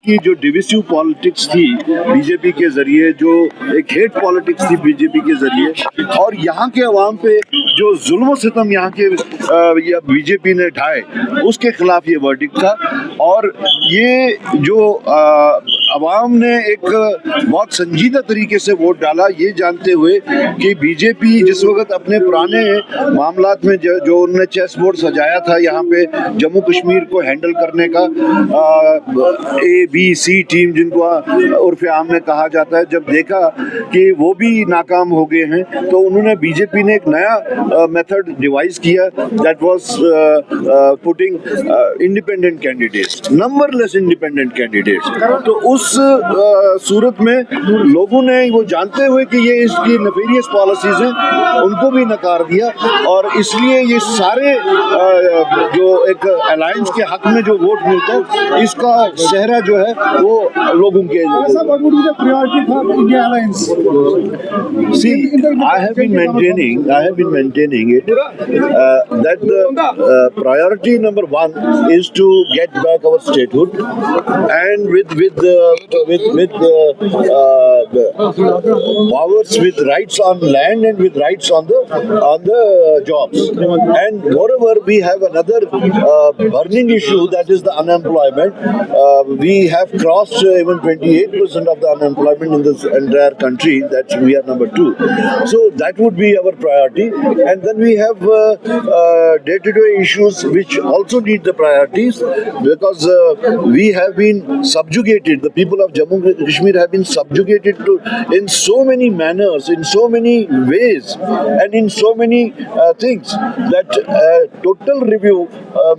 की जो divisive politics थी बीजेपी के जरिए, जो एक हेट पॉलिटिक्स थी बीजेपी के जरिए, और यहाँ के अवाम पे जो जुल्म सितम यहाँ के बीजेपी ने ढाए, उसके खिलाफ ये वर्डिक्ट था। और ये जो अवाम ने एक बहुत संजीदा तरीके से वोट डाला, ये जानते हुए कि बीजेपी जिस वक्त अपने पुराने मामलात में जो उन्होंने चेस बोर्ड सजाया था यहाँ पे जम्मू कश्मीर को हैंडल करने का, ABC टीम जिनको उर्फ आम में कहा जाता है, जब देखा कि वो भी नाकाम हो गए हैं तो उन्होंने बीजेपी ने एक नया मेथड डिवाइस किया, that was putting independent candidates, numberless independent candidates. तो उस सूरत में लोगों ने वो जानते हुए कि ये इसकी नेफेरियस पॉलिसीज हैं, उनको भी नकार दिया, और इसलिए ये सारे जो एक अलायंस के हक में जो वोट मिलता है, इसका सेहरा जो है वो लोगों के। See, I have been maintaining it that the priority number one is to get back our statehood, and with powers, with rights on land and with rights on the jobs. And moreover, we have another burning issue, that is the unemployment. We have crossed even 28% of the unemployment in this entire country. That's we are number 2. So that would be our priority. And then we have day-to-day issues which also need the priorities, because we have been subjugated. The people of Jammu and Kashmir have been subjugated in so many manners, in so many ways, and in so many things that total review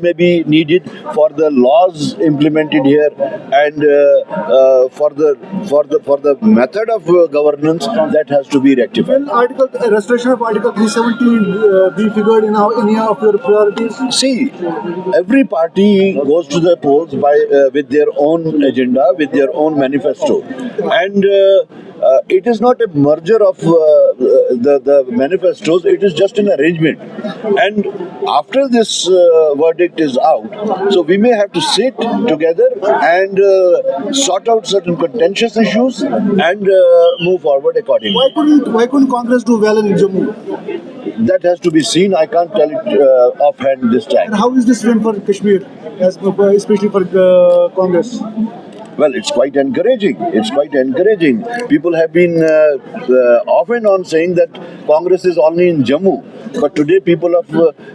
may be needed for the laws implemented here, and for the method of governance that has to be rectified. Will restoration of Article 370 be figured in any of your priorities? See, every party goes to the polls with their own agenda, with their own manifesto, and it is not a merger of the manifestos, it is just an arrangement. And after this verdict is out, so we may have to sit together and sort out certain contentious issues and move forward accordingly. Why couldn't Congress do well in Jammu? That has to be seen. I can't tell it offhand this time. And how is this win for Kashmir, especially for Congress? Well, it's quite encouraging. It's quite encouraging. People have been off and on saying that Congress is only in Jammu. But today people of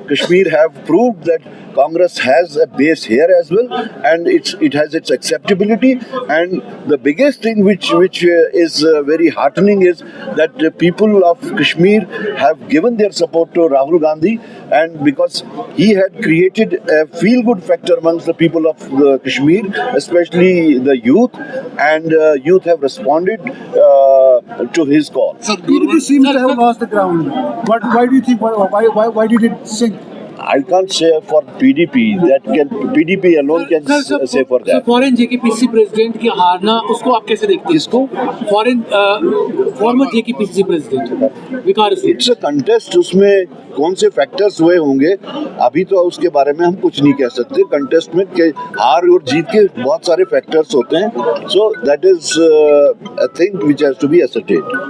Kashmir have proved that Congress has a base here as well, and it has its acceptability. And the biggest thing which is very heartening is that the people of Kashmir have given their support to Rahul Gandhi, and because he had created a feel-good factor amongst the people of Kashmir, especially the youth, and youth have responded to his call. So PDP seems to have lost the ground. But why do you think? Why did it sink? I can't say for PDP. PDP alone can say for that. Foreign JKPC president की हारना, उसको आप कैसे देखते हैं? किसको? Farmer JKPC president विकार Singh. It's a contest, उसमें कौन से फैक्टर्स हुए होंगे अभी तो उसके बारे में हम कुछ नहीं कह सकते। कंटेस्ट में हार और जीत के बहुत सारे फैक्टर्स होते हैं, so that is a thing which has to be ascertained.